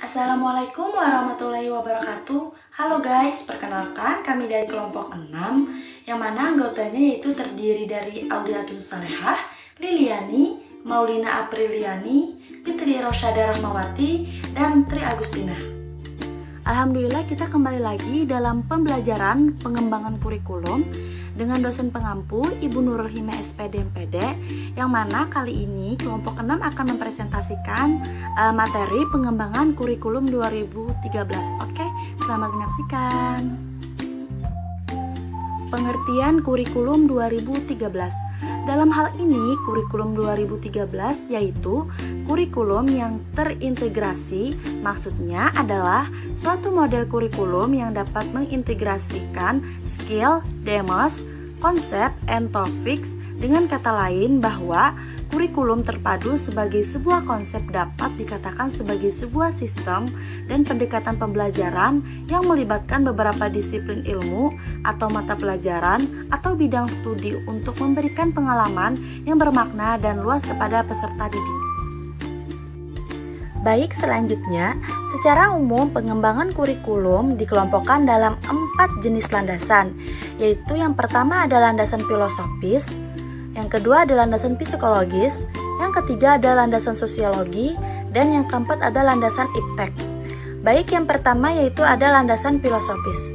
Assalamualaikum warahmatullahi wabarakatuh. Halo guys, perkenalkan kami dari kelompok 6 yang mana anggotanya yaitu terdiri dari Audiatun Salehah, Liliani, Maulina Apriliani, Fitri Rosyada Rahmawati, dan Tri Agustina. Alhamdulillah kita kembali lagi dalam pembelajaran pengembangan kurikulum dengan dosen pengampu Ibu Nurul Hime SPD MPD, yang mana kali ini kelompok 6 akan mempresentasikan materi pengembangan kurikulum 2013. Oke, selamat menyaksikan. Pengertian kurikulum 2013. Dalam hal ini, kurikulum 2013 yaitu kurikulum yang terintegrasi, maksudnya adalah suatu model kurikulum yang dapat mengintegrasikan skill, demos, konsep, and topics. Dengan kata lain bahwa kurikulum terpadu sebagai sebuah konsep dapat dikatakan sebagai sebuah sistem dan pendekatan pembelajaran yang melibatkan beberapa disiplin ilmu atau mata pelajaran atau bidang studi untuk memberikan pengalaman yang bermakna dan luas kepada peserta didik. Baik, selanjutnya, secara umum pengembangan kurikulum dikelompokkan dalam 4 jenis landasan, yaitu yang pertama adalah landasan filosofis, yang kedua adalah landasan psikologis, yang ketiga adalah landasan sosiologi, dan yang keempat adalah landasan iptek. Baik, yang pertama yaitu ada landasan filosofis.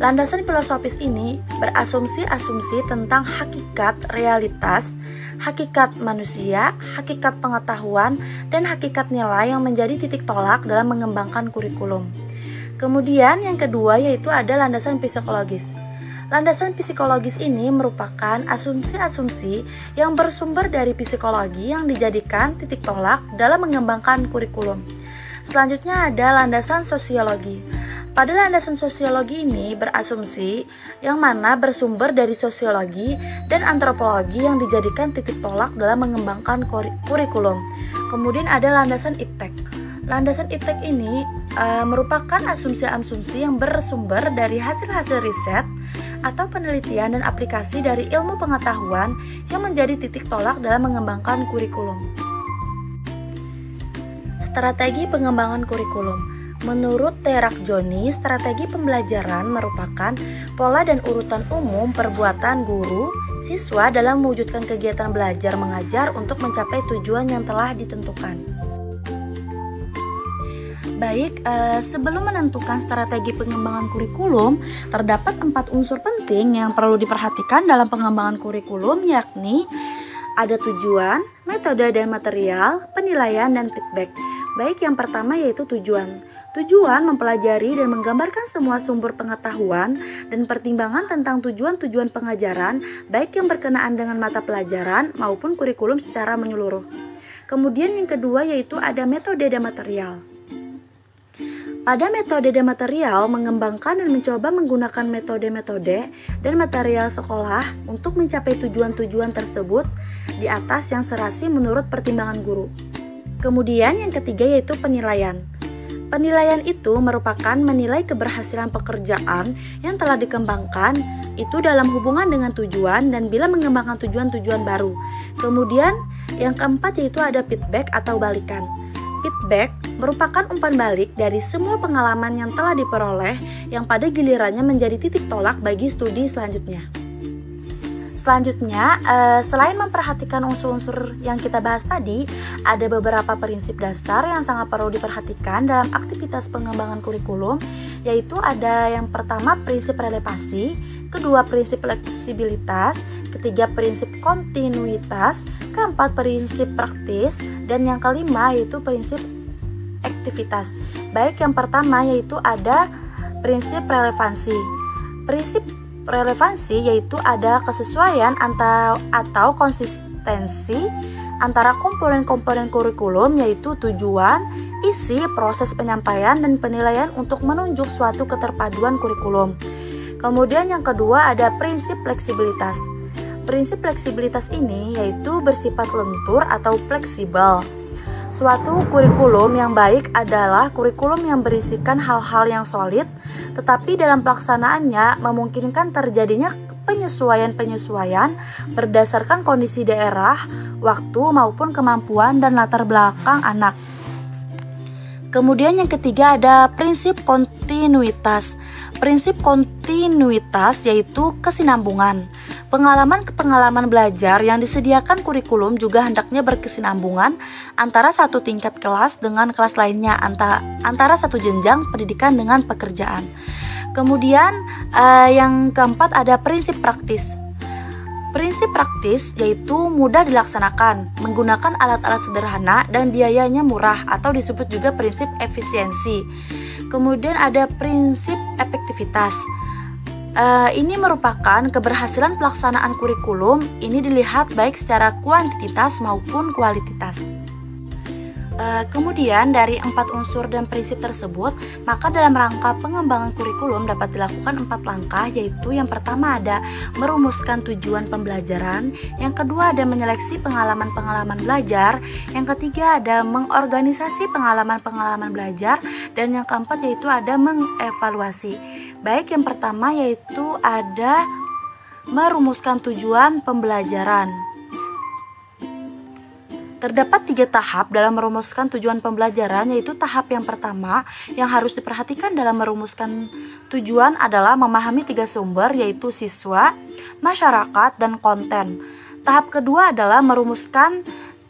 Landasan filosofis ini berasumsi-asumsi tentang hakikat realitas, hakikat manusia, hakikat pengetahuan, dan hakikat nilai yang menjadi titik tolak dalam mengembangkan kurikulum. Kemudian yang kedua yaitu ada landasan psikologis. Landasan psikologis ini merupakan asumsi-asumsi yang bersumber dari psikologi yang dijadikan titik tolak dalam mengembangkan kurikulum. Selanjutnya ada landasan sosiologi. Pada landasan sosiologi ini berasumsi yang mana bersumber dari sosiologi dan antropologi yang dijadikan titik tolak dalam mengembangkan kurikulum. Kemudian ada landasan iptek. Landasan iptek ini merupakan asumsi-asumsi yang bersumber dari hasil-hasil riset atau penelitian dan aplikasi dari ilmu pengetahuan yang menjadi titik tolak dalam mengembangkan kurikulum. Strategi pengembangan kurikulum. Menurut Terakjoni, strategi pembelajaran merupakan pola dan urutan umum perbuatan guru, siswa dalam mewujudkan kegiatan belajar mengajar untuk mencapai tujuan yang telah ditentukan. Baik, sebelum menentukan strategi pengembangan kurikulum, terdapat 4 unsur penting yang perlu diperhatikan dalam pengembangan kurikulum, yakni ada tujuan, metode dan material, penilaian, dan feedback. Baik, yang pertama yaitu tujuan. Tujuan mempelajari dan menggambarkan semua sumber pengetahuan dan pertimbangan tentang tujuan-tujuan pengajaran, baik yang berkenaan dengan mata pelajaran maupun kurikulum secara menyeluruh. Kemudian yang kedua yaitu ada metode dan material. Pada metode dan material, mengembangkan dan mencoba menggunakan metode-metode dan material sekolah untuk mencapai tujuan-tujuan tersebut di atas yang serasi menurut pertimbangan guru. Kemudian yang ketiga yaitu penilaian. Penilaian itu merupakan menilai keberhasilan pekerjaan yang telah dikembangkan itu dalam hubungan dengan tujuan dan bila mengembangkan tujuan-tujuan baru. Kemudian yang keempat yaitu ada feedback atau balikan. Feedback merupakan umpan balik dari semua pengalaman yang telah diperoleh yang pada gilirannya menjadi titik tolak bagi studi selanjutnya. Selanjutnya, selain memperhatikan unsur-unsur yang kita bahas tadi, ada beberapa prinsip dasar yang sangat perlu diperhatikan dalam aktivitas pengembangan kurikulum, yaitu ada yang pertama prinsip relevasi, kedua prinsip fleksibilitas, ketiga prinsip kontinuitas, keempat prinsip praktis, dan yang kelima yaitu prinsip aktivitas. Baik, yang pertama yaitu ada prinsip relevansi. Prinsip relevansi yaitu ada kesesuaian atau konsistensi antara komponen-komponen kurikulum, yaitu tujuan, isi, proses penyampaian, dan penilaian untuk menunjuk suatu keterpaduan kurikulum. Kemudian yang kedua ada prinsip fleksibilitas. Prinsip fleksibilitas ini yaitu bersifat lentur atau fleksibel. Suatu kurikulum yang baik adalah kurikulum yang berisikan hal-hal yang solid, tetapi dalam pelaksanaannya memungkinkan terjadinya penyesuaian-penyesuaian berdasarkan kondisi daerah, waktu maupun kemampuan dan latar belakang anak. Kemudian yang ketiga ada prinsip kontinuitas. Prinsip kontinuitas yaitu kesinambungan. Pengalaman belajar yang disediakan kurikulum juga hendaknya berkesinambungan antara satu tingkat kelas dengan kelas lainnya, antara satu jenjang pendidikan dengan pekerjaan. Kemudian yang keempat ada prinsip praktis. Prinsip praktis yaitu mudah dilaksanakan, menggunakan alat-alat sederhana dan biayanya murah atau disebut juga prinsip efisiensi. Kemudian ada prinsip efektivitas. Ini merupakan keberhasilan pelaksanaan kurikulum. Ini dilihat baik secara kuantitas maupun kualitas. Kemudian dari 4 unsur dan prinsip tersebut, maka dalam rangka pengembangan kurikulum dapat dilakukan 4 langkah, yaitu yang pertama ada merumuskan tujuan pembelajaran, yang kedua ada menyeleksi pengalaman-pengalaman belajar, yang ketiga ada mengorganisasi pengalaman-pengalaman belajar, dan yang keempat yaitu ada mengevaluasi. Baik, yang pertama yaitu ada merumuskan tujuan pembelajaran. Terdapat 3 tahap dalam merumuskan tujuan pembelajaran, yaitu tahap yang pertama yang harus diperhatikan dalam merumuskan tujuan adalah memahami 3 sumber, yaitu siswa, masyarakat, dan konten. Tahap kedua adalah merumuskan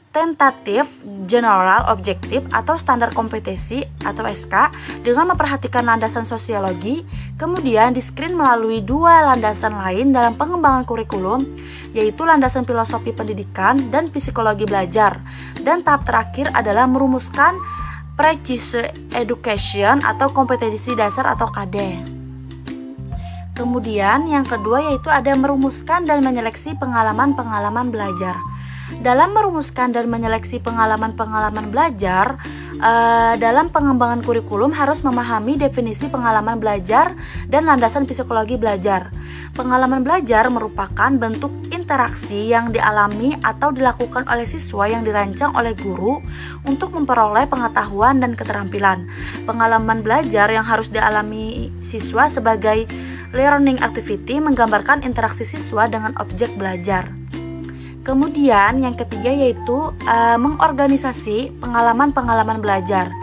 tentatif general objektif atau standar kompetensi atau SK dengan memperhatikan landasan sosiologi. Kemudian diskrin melalui 2 landasan lain dalam pengembangan kurikulum, yaitu landasan filosofi pendidikan dan psikologi belajar. Dan tahap terakhir adalah merumuskan precise education atau kompetensi dasar atau KD. Kemudian yang kedua yaitu ada merumuskan dan menyeleksi pengalaman-pengalaman belajar. Dalam merumuskan dan menyeleksi pengalaman-pengalaman belajar, dalam pengembangan kurikulum harus memahami definisi pengalaman belajar dan landasan psikologi belajar. Pengalaman belajar merupakan bentuk interaksi yang dialami atau dilakukan oleh siswa yang dirancang oleh guru untuk memperoleh pengetahuan dan keterampilan. Pengalaman belajar yang harus dialami siswa sebagai learning activity menggambarkan interaksi siswa dengan objek belajar. Kemudian yang ketiga yaitu mengorganisasi pengalaman-pengalaman belajar.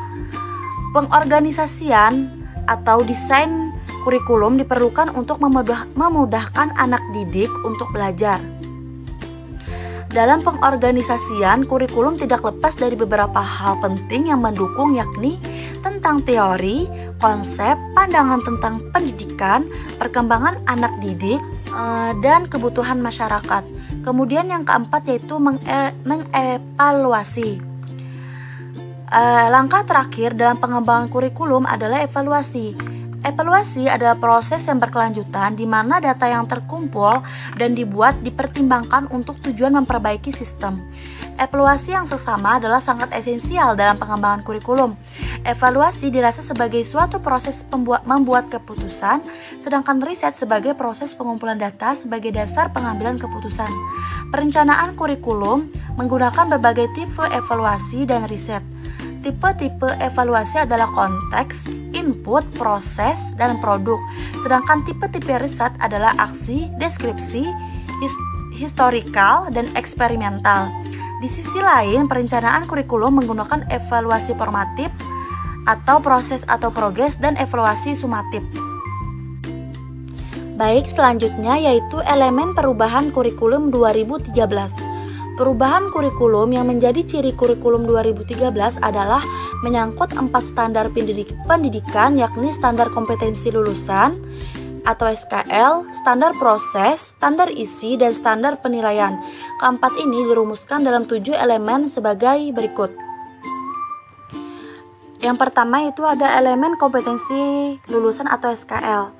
Pengorganisasian atau desain kurikulum diperlukan untuk memudahkan anak didik untuk belajar. Dalam pengorganisasian, kurikulum tidak lepas dari beberapa hal penting yang mendukung, yakni tentang teori, konsep, pandangan tentang pendidikan, perkembangan anak didik, dan kebutuhan masyarakat. Kemudian yang keempat yaitu mengevaluasi. Langkah terakhir dalam pengembangan kurikulum adalah evaluasi. Evaluasi adalah proses yang berkelanjutan di mana data yang terkumpul dan dibuat dipertimbangkan untuk tujuan memperbaiki sistem. Evaluasi yang seksama adalah sangat esensial dalam pengembangan kurikulum. Evaluasi dirasa sebagai suatu proses membuat keputusan, sedangkan riset sebagai proses pengumpulan data sebagai dasar pengambilan keputusan. Perencanaan kurikulum menggunakan berbagai tipe evaluasi dan riset. Tipe-tipe evaluasi adalah konteks, input, proses, dan produk. Sedangkan tipe-tipe riset adalah aksi, deskripsi, historikal, dan eksperimental. Di sisi lain, perencanaan kurikulum menggunakan evaluasi formatif atau proses atau progres dan evaluasi sumatif. Baik, selanjutnya yaitu elemen perubahan kurikulum 2013. Perubahan kurikulum yang menjadi ciri kurikulum 2013 adalah menyangkut 4 standar pendidikan, yakni standar kompetensi lulusan atau SKL, standar proses, standar isi, dan standar penilaian. Keempat ini dirumuskan dalam 7 elemen sebagai berikut. Yang pertama itu ada elemen kompetensi lulusan atau SKL.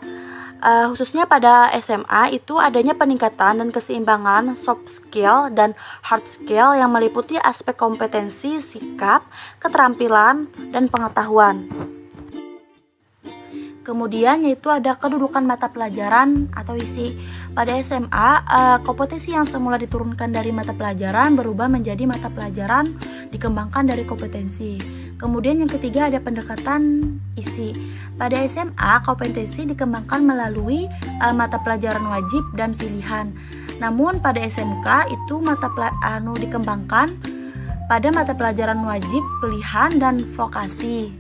Khususnya pada SMA itu adanya peningkatan dan keseimbangan soft skill dan hard skill yang meliputi aspek kompetensi, sikap, keterampilan, dan pengetahuan. Kemudian yaitu ada kedudukan mata pelajaran atau isi. Pada SMA, kompetensi yang semula diturunkan dari mata pelajaran berubah menjadi mata pelajaran dikembangkan dari kompetensi. Kemudian yang ketiga ada pendekatan isi. Pada SMA, kompetensi dikembangkan melalui mata pelajaran wajib dan pilihan. Namun pada SMK itu dikembangkan pada mata pelajaran wajib, pilihan, dan vokasi.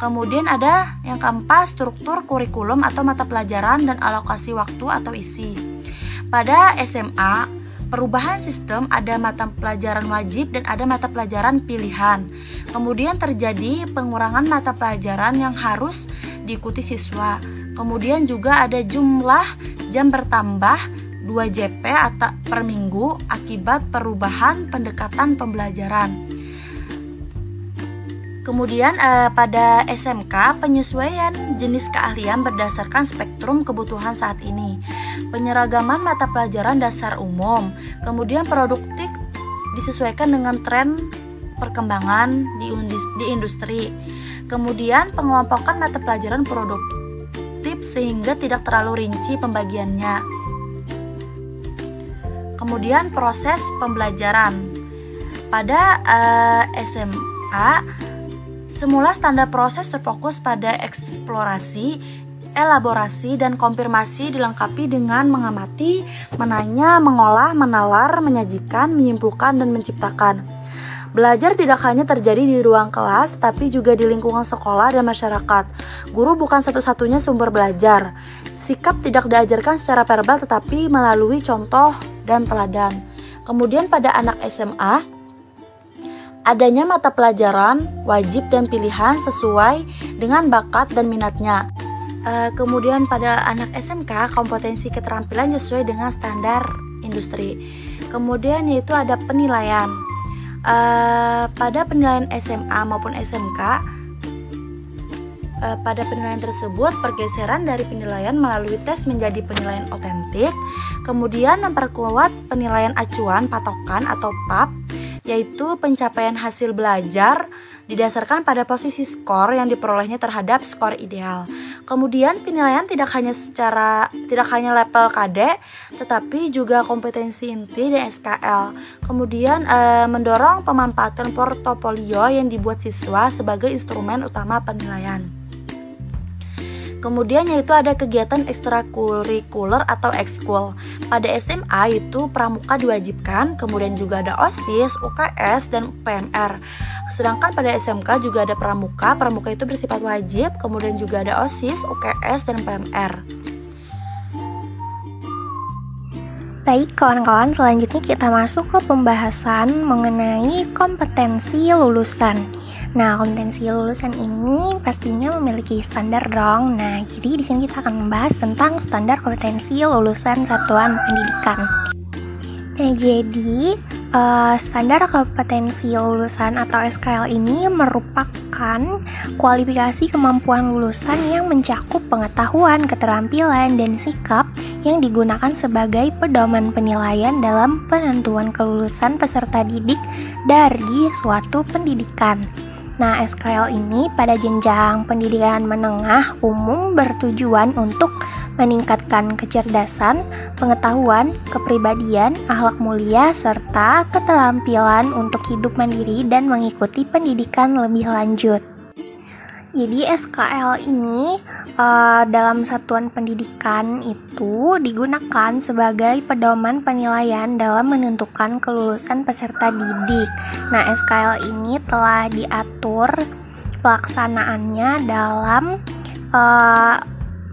Kemudian ada yang keempat, struktur kurikulum atau mata pelajaran dan alokasi waktu atau isi. Pada SMA, perubahan sistem ada mata pelajaran wajib dan ada mata pelajaran pilihan. Kemudian terjadi pengurangan mata pelajaran yang harus diikuti siswa. Kemudian juga ada jumlah jam bertambah 2 JP atau per minggu akibat perubahan pendekatan pembelajaran. Kemudian pada SMK, penyesuaian jenis keahlian berdasarkan spektrum kebutuhan saat ini. Penyeragaman mata pelajaran dasar umum. Kemudian produktif disesuaikan dengan tren perkembangan di industri. Kemudian pengelompokan mata pelajaran produktif sehingga tidak terlalu rinci pembagiannya. Kemudian proses pembelajaran. Pada SMA, semula standar proses terfokus pada eksplorasi, elaborasi, dan konfirmasi dilengkapi dengan mengamati, menanya, mengolah, menalar, menyajikan, menyimpulkan, dan menciptakan. Belajar tidak hanya terjadi di ruang kelas, tapi juga di lingkungan sekolah dan masyarakat. Guru bukan satu-satunya sumber belajar. Sikap tidak diajarkan secara verbal tetapi melalui contoh dan teladan. Kemudian pada anak SMA, adanya mata pelajaran wajib dan pilihan sesuai dengan bakat dan minatnya. Kemudian pada anak SMK, kompetensi keterampilan sesuai dengan standar industri. Kemudian yaitu ada penilaian. Pada penilaian SMA maupun SMK, pada penilaian tersebut pergeseran dari penilaian melalui tes menjadi penilaian otentik. Kemudian memperkuat penilaian acuan patokan atau PAP, yaitu pencapaian hasil belajar didasarkan pada posisi skor yang diperolehnya terhadap skor ideal. Kemudian penilaian tidak hanya level KD, tetapi juga kompetensi inti dan SKL. Kemudian mendorong pemanfaatan portofolio yang dibuat siswa sebagai instrumen utama penilaian. Kemudian yaitu ada kegiatan ekstrakurikuler atau ekskul. Pada SMA itu pramuka diwajibkan, kemudian juga ada OSIS, UKS, dan PMR. Sedangkan pada SMK juga ada pramuka itu bersifat wajib, kemudian juga ada OSIS, UKS, dan PMR. Baik kawan-kawan, selanjutnya kita masuk ke pembahasan mengenai kompetensi lulusan. Nah, kompetensi lulusan ini pastinya memiliki standar dong. Nah, jadi di sini kita akan membahas tentang standar kompetensi lulusan satuan pendidikan. Nah, jadi standar kompetensi lulusan atau SKL ini merupakan kualifikasi kemampuan lulusan yang mencakup pengetahuan, keterampilan, dan sikap yang digunakan sebagai pedoman penilaian dalam penentuan kelulusan peserta didik dari suatu pendidikan. Nah, SKL ini pada jenjang pendidikan menengah umum bertujuan untuk meningkatkan kecerdasan, pengetahuan, kepribadian, akhlak mulia, serta keterampilan untuk hidup mandiri dan mengikuti pendidikan lebih lanjut. Jadi SKL ini dalam satuan pendidikan itu digunakan sebagai pedoman penilaian dalam menentukan kelulusan peserta didik. Nah, SKL ini telah diatur pelaksanaannya dalam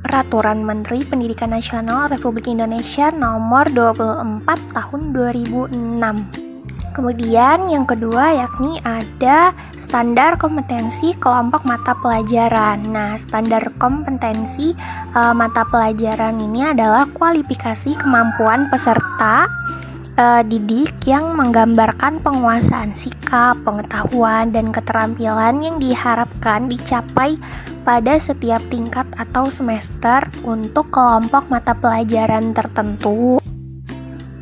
Peraturan Menteri Pendidikan Nasional Republik Indonesia Nomor 24 Tahun 2006. Kemudian yang kedua yakni ada standar kompetensi kelompok mata pelajaran. Nah, standar kompetensi mata pelajaran ini adalah kualifikasi kemampuan peserta didik yang menggambarkan penguasaan sikap, pengetahuan, dan keterampilan yang diharapkan dicapai pada setiap tingkat atau semester untuk kelompok mata pelajaran tertentu.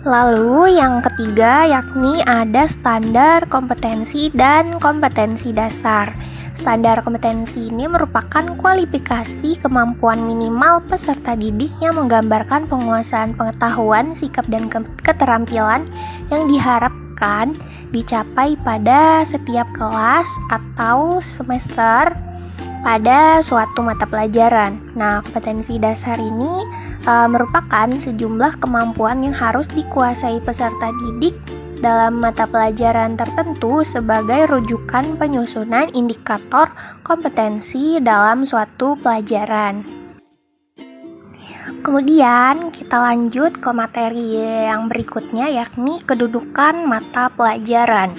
Lalu yang ketiga yakni ada standar kompetensi dan kompetensi dasar. Standar kompetensi ini merupakan kualifikasi kemampuan minimal peserta didik yang menggambarkan penguasaan pengetahuan, sikap, dan keterampilan yang diharapkan dicapai pada setiap kelas atau semester pada suatu mata pelajaran. Nah, kompetensi dasar ini merupakan sejumlah kemampuan yang harus dikuasai peserta didik dalam mata pelajaran tertentu sebagai rujukan penyusunan indikator kompetensi dalam suatu pelajaran. Kemudian kita lanjut ke materi yang berikutnya, yakni kedudukan mata pelajaran.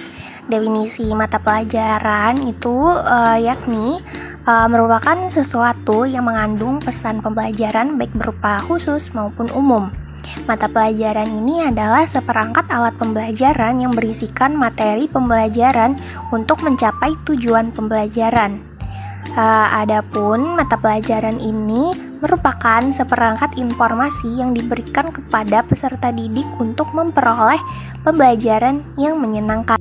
Definisi mata pelajaran itu yakni merupakan sesuatu yang mengandung pesan pembelajaran baik berupa khusus maupun umum. Mata pelajaran ini adalah seperangkat alat pembelajaran yang berisikan materi pembelajaran untuk mencapai tujuan pembelajaran. Adapun mata pelajaran ini merupakan seperangkat informasi yang diberikan kepada peserta didik untuk memperoleh pembelajaran yang menyenangkan.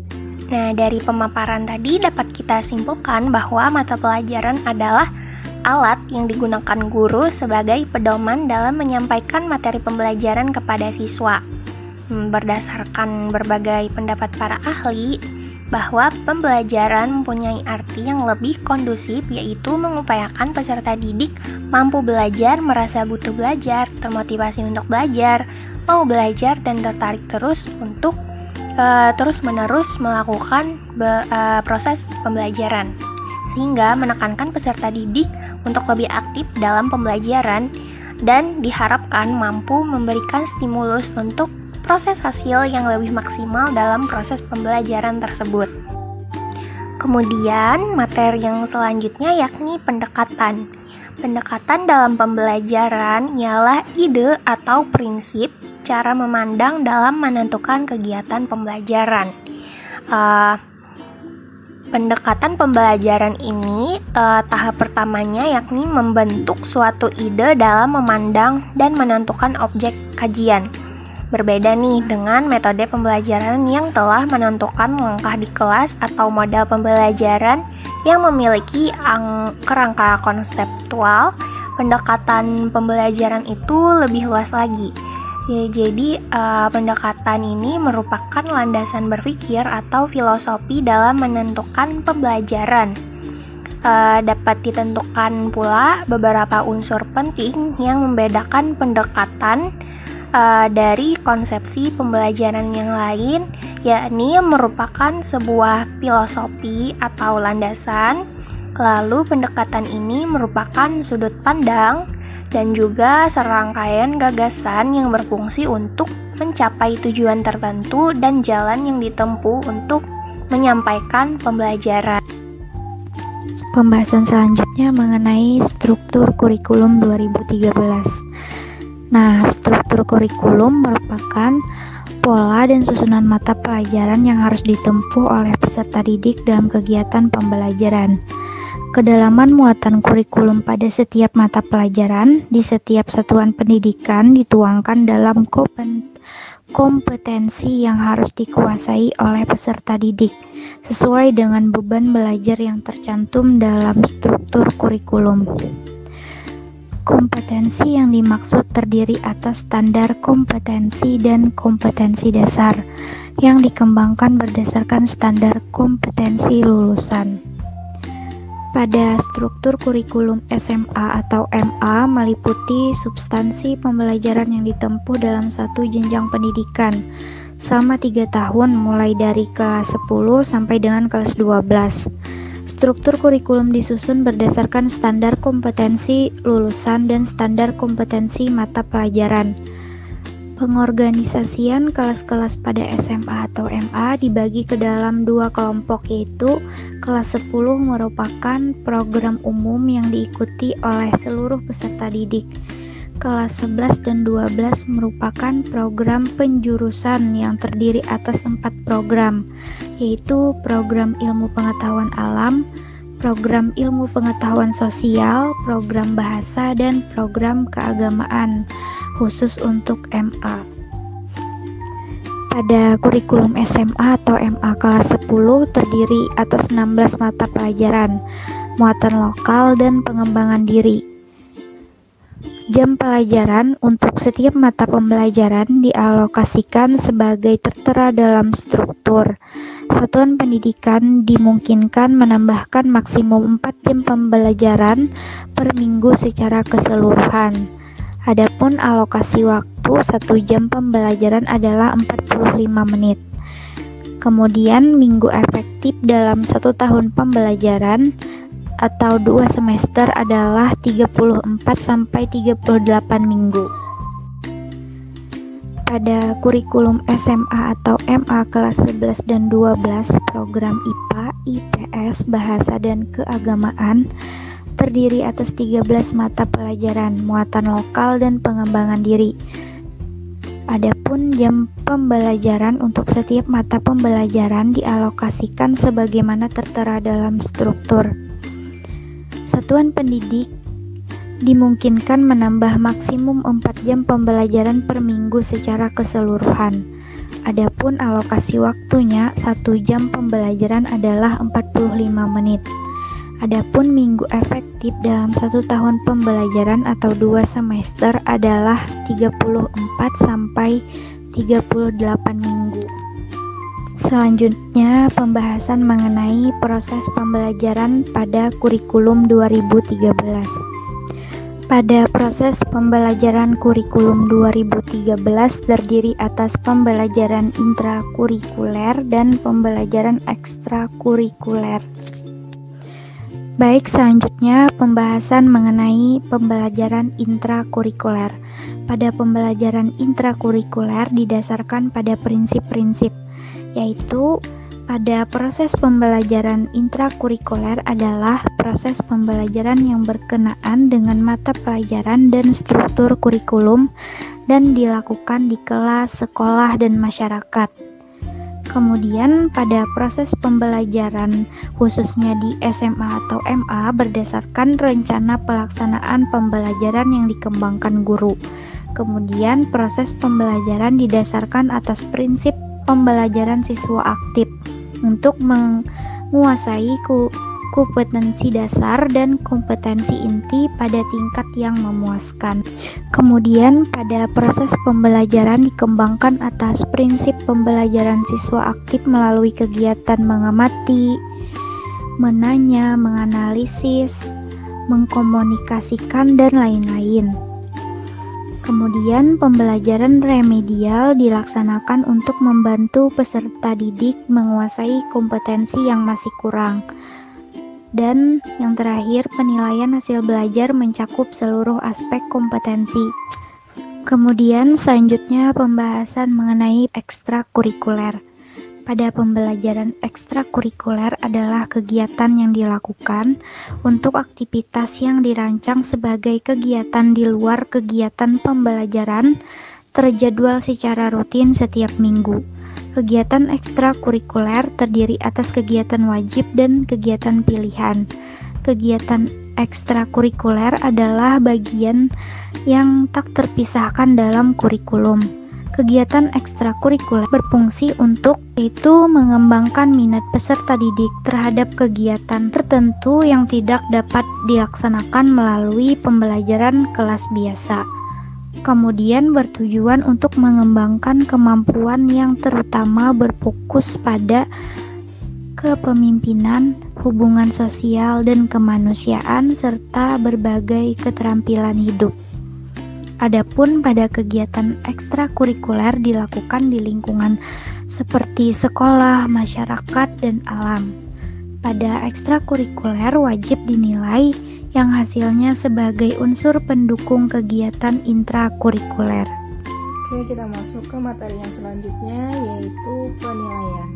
Nah, dari pemaparan tadi dapat kita simpulkan bahwa mata pelajaran adalah alat yang digunakan guru sebagai pedoman dalam menyampaikan materi pembelajaran kepada siswa. Berdasarkan berbagai pendapat para ahli, bahwa pembelajaran mempunyai arti yang lebih kondusif, yaitu mengupayakan peserta didik mampu belajar, merasa butuh belajar, termotivasi untuk belajar, mau belajar, dan tertarik terus untuk terus-menerus melakukan proses pembelajaran, sehingga menekankan peserta didik untuk lebih aktif dalam pembelajaran dan diharapkan mampu memberikan stimulus untuk proses hasil yang lebih maksimal dalam proses pembelajaran tersebut. Kemudian materi yang selanjutnya yakni pendekatan. Pendekatan dalam pembelajaran ialah ide atau prinsip cara memandang dalam menentukan kegiatan pembelajaran. Pendekatan pembelajaran ini tahap pertamanya yakni membentuk suatu ide dalam memandang dan menentukan objek kajian. Berbeda nih dengan metode pembelajaran yang telah menentukan langkah di kelas atau model pembelajaran yang memiliki kerangka konseptual. Pendekatan pembelajaran itu lebih luas lagi. Jadi pendekatan ini merupakan landasan berpikir atau filosofi dalam menentukan pembelajaran. Dapat ditentukan pula beberapa unsur penting yang membedakan pendekatan dari konsepsi pembelajaran yang lain, yakni merupakan sebuah filosofi atau landasan. Lalu pendekatan ini merupakan sudut pandang dan juga serangkaian gagasan yang berfungsi untuk mencapai tujuan tertentu dan jalan yang ditempuh untuk menyampaikan pembelajaran. Pembahasan selanjutnya mengenai struktur kurikulum 2013. Nah, struktur kurikulum merupakan pola dan susunan mata pelajaran yang harus ditempuh oleh peserta didik dalam kegiatan pembelajaran. Kedalaman muatan kurikulum pada setiap mata pelajaran di setiap satuan pendidikan dituangkan dalam kompetensi yang harus dikuasai oleh peserta didik sesuai dengan beban belajar yang tercantum dalam struktur kurikulum. Kompetensi yang dimaksud terdiri atas standar kompetensi dan kompetensi dasar yang dikembangkan berdasarkan standar kompetensi lulusan. Pada struktur kurikulum SMA atau MA meliputi substansi pembelajaran yang ditempuh dalam satu jenjang pendidikan selama 3 tahun mulai dari kelas 10 sampai dengan kelas 12. Struktur kurikulum disusun berdasarkan standar kompetensi lulusan dan standar kompetensi mata pelajaran. Pengorganisasian kelas-kelas pada SMA atau MA dibagi ke dalam 2 kelompok, yaitu kelas 10 merupakan program umum yang diikuti oleh seluruh peserta didik. Kelas 11 dan 12 merupakan program penjurusan yang terdiri atas 4 program, yaitu program ilmu pengetahuan alam, program ilmu pengetahuan sosial, program bahasa, dan program keagamaan khusus untuk MA. Pada kurikulum SMA atau MA kelas 10 terdiri atas 16 mata pelajaran, muatan lokal dan pengembangan diri. Jam pelajaran untuk setiap mata pembelajaran dialokasikan sebagai tertera dalam struktur. Satuan pendidikan dimungkinkan menambahkan maksimum 4 jam pembelajaran per minggu secara keseluruhan. Adapun alokasi waktu 1 jam pembelajaran adalah 45 menit. Kemudian minggu efektif dalam 1 tahun pembelajaran atau 2 semester adalah 34 sampai 38 minggu. Pada kurikulum SMA atau MA kelas 11 dan 12 program IPA, IPS, Bahasa dan Keagamaan terdiri atas 13 mata pelajaran, muatan lokal dan pengembangan diri. Adapun jam pembelajaran untuk setiap mata pembelajaran dialokasikan sebagaimana tertera dalam struktur. Satuan pendidik dimungkinkan menambah maksimum 4 jam pembelajaran per minggu secara keseluruhan. Adapun alokasi waktunya 1 jam pembelajaran adalah 45 menit. Adapun minggu efektif dalam 1 tahun pembelajaran atau 2 semester adalah 34 sampai 38 minggu. Selanjutnya, pembahasan mengenai proses pembelajaran pada kurikulum 2013. Pada proses pembelajaran kurikulum 2013 terdiri atas pembelajaran intrakurikuler dan pembelajaran ekstrakurikuler. Baik, selanjutnya pembahasan mengenai pembelajaran intrakurikuler. Pada pembelajaran intrakurikuler didasarkan pada prinsip-prinsip, yaitu pada proses pembelajaran intrakurikuler adalah proses pembelajaran yang berkenaan dengan mata pelajaran dan struktur kurikulum dan dilakukan di kelas, sekolah, dan masyarakat. Kemudian pada proses pembelajaran khususnya di SMA atau MA berdasarkan rencana pelaksanaan pembelajaran yang dikembangkan guru. Kemudian proses pembelajaran didasarkan atas prinsip pembelajaran siswa aktif untuk menguasai kompetensi dasar dan kompetensi inti pada tingkat yang memuaskan. Kemudian pada proses pembelajaran dikembangkan atas prinsip pembelajaran siswa aktif melalui kegiatan mengamati, menanya, menganalisis, mengkomunikasikan, dan lain-lain. Kemudian pembelajaran remedial dilaksanakan untuk membantu peserta didik menguasai kompetensi yang masih kurang. Dan yang terakhir, penilaian hasil belajar mencakup seluruh aspek kompetensi. Kemudian selanjutnya pembahasan mengenai ekstrakurikuler. Pada pembelajaran ekstrakurikuler adalah kegiatan yang dilakukan untuk aktivitas yang dirancang sebagai kegiatan di luar kegiatan pembelajaran terjadwal secara rutin setiap minggu. Kegiatan ekstrakurikuler terdiri atas kegiatan wajib dan kegiatan pilihan. Kegiatan ekstrakurikuler adalah bagian yang tak terpisahkan dalam kurikulum. Kegiatan ekstrakurikuler berfungsi untuk yaitu mengembangkan minat peserta didik terhadap kegiatan tertentu yang tidak dapat dilaksanakan melalui pembelajaran kelas biasa. Kemudian bertujuan untuk mengembangkan kemampuan yang terutama berfokus pada kepemimpinan, hubungan sosial dan kemanusiaan, serta berbagai keterampilan hidup. Adapun pada kegiatan ekstrakurikuler dilakukan di lingkungan seperti sekolah, masyarakat, dan alam. Pada ekstrakurikuler wajib dinilai yang hasilnya sebagai unsur pendukung kegiatan intrakurikuler. Oke, kita masuk ke materi yang selanjutnya, yaitu penilaian.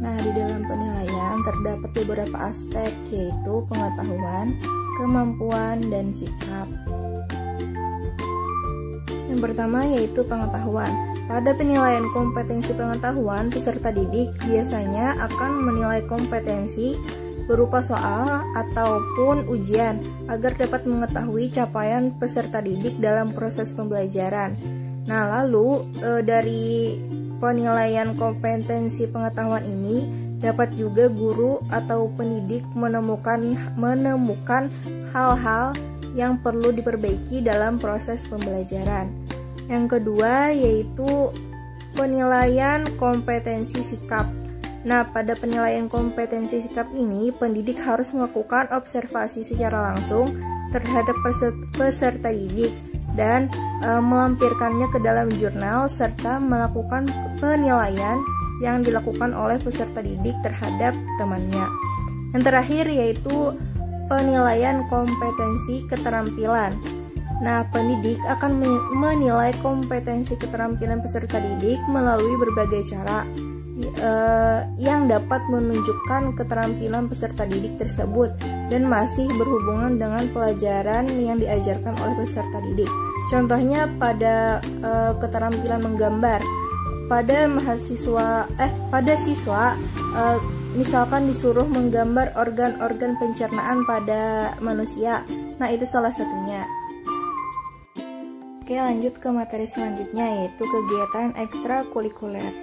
Nah, di dalam penilaian terdapat beberapa aspek, yaitu pengetahuan, kemampuan, dan sikap. Yang pertama yaitu pengetahuan. Pada penilaian kompetensi pengetahuan, peserta didik biasanya akan menilai kompetensi berupa soal ataupun ujian agar dapat mengetahui capaian peserta didik dalam proses pembelajaran. Nah, lalu dari penilaian kompetensi pengetahuan ini dapat juga guru atau pendidik menemukan hal-hal yang perlu diperbaiki dalam proses pembelajaran. Yang kedua yaitu penilaian kompetensi sikap. Nah, pada penilaian kompetensi sikap ini, pendidik harus melakukan observasi secara langsung terhadap peserta didik dan melampirkannya ke dalam jurnal serta melakukan penilaian yang dilakukan oleh peserta didik terhadap temannya. Yang terakhir yaitu penilaian kompetensi keterampilan. Nah, pendidik akan menilai kompetensi keterampilan peserta didik melalui berbagai cara yang dapat menunjukkan keterampilan peserta didik tersebut dan masih berhubungan dengan pelajaran yang diajarkan oleh peserta didik. Contohnya pada keterampilan menggambar. Pada siswa misalkan disuruh menggambar organ-organ pencernaan pada manusia. Nah, itu salah satunya. Oke, lanjut ke materi selanjutnya, yaitu kegiatan ekstrakurikuler.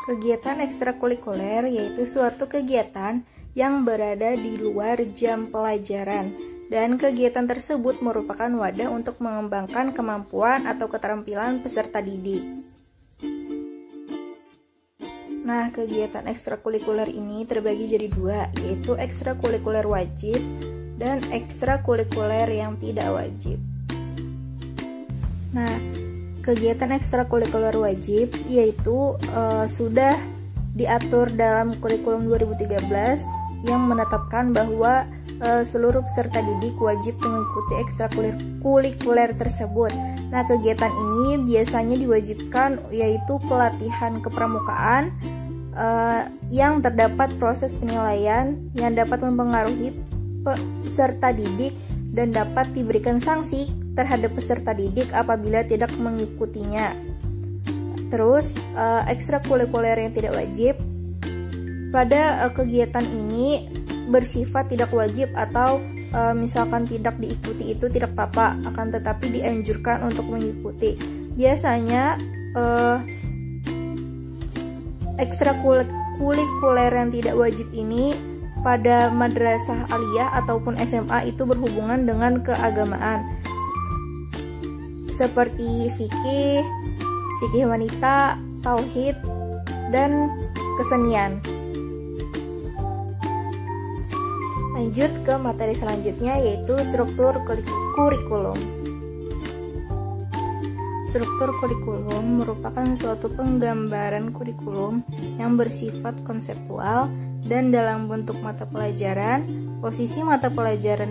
Kegiatan ekstrakurikuler yaitu suatu kegiatan yang berada di luar jam pelajaran, dan kegiatan tersebut merupakan wadah untuk mengembangkan kemampuan atau keterampilan peserta didik. Nah, kegiatan ekstrakurikuler ini terbagi jadi dua, yaitu ekstrakurikuler wajib dan ekstrakurikuler yang tidak wajib. Nah, kegiatan ekstrakurikuler wajib yaitu sudah diatur dalam kurikulum 2013 yang menetapkan bahwa seluruh peserta didik wajib mengikuti ekstrakurikuler tersebut. Nah, kegiatan ini biasanya diwajibkan yaitu pelatihan kepramukaan yang terdapat proses penilaian yang dapat mempengaruhi peserta didik dan dapat diberikan sanksi terhadap peserta didik apabila tidak mengikutinya. Terus, ekstrakurikuler yang tidak wajib. Pada kegiatan ini bersifat tidak wajib atau misalkan tidak diikuti itu tidak apa-apa, akan tetapi dianjurkan untuk mengikuti. Biasanya ekstrakurikuler yang tidak wajib ini pada madrasah aliyah ataupun SMA itu berhubungan dengan keagamaan, seperti fikih wanita, tauhid, dan kesenian. Lanjut ke materi selanjutnya, yaitu struktur kurikulum. Struktur kurikulum merupakan suatu penggambaran kurikulum yang bersifat konseptual dan dalam bentuk mata pelajaran, posisi mata pelajaran